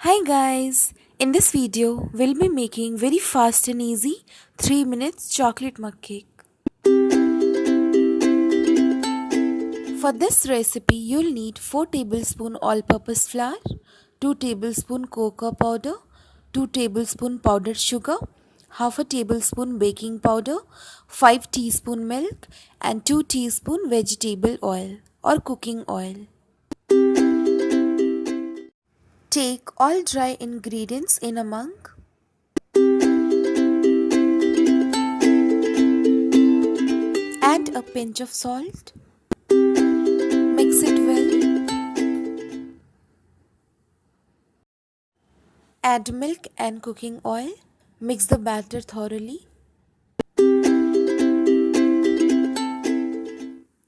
Hi guys, in this video we'll be making very fast and easy 3 minutes chocolate mug cake. For this recipe you'll need 4 tablespoon all-purpose flour, 2 tablespoon cocoa powder, 2 tablespoon powdered sugar, half a tablespoon baking powder, 5 teaspoon milk and 2 teaspoon vegetable oil or cooking oil. Take all dry ingredients in a mug. Add a pinch of salt. Mix it well. Add milk and cooking oil. Mix the batter thoroughly.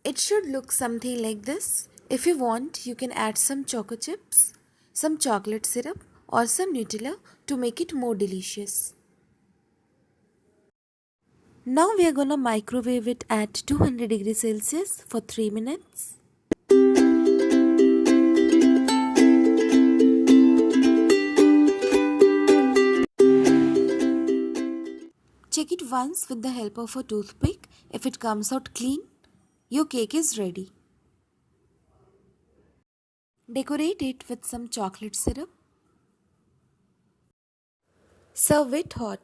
It should look something like this. If you want, you can add some choco chips, some chocolate syrup or some Nutella to make it more delicious. Now we are gonna microwave it at 200 degrees Celsius for 3 minutes. Check it once with the help of a toothpick. If it comes out clean, your cake is ready. Decorate it with some chocolate syrup. Serve it hot.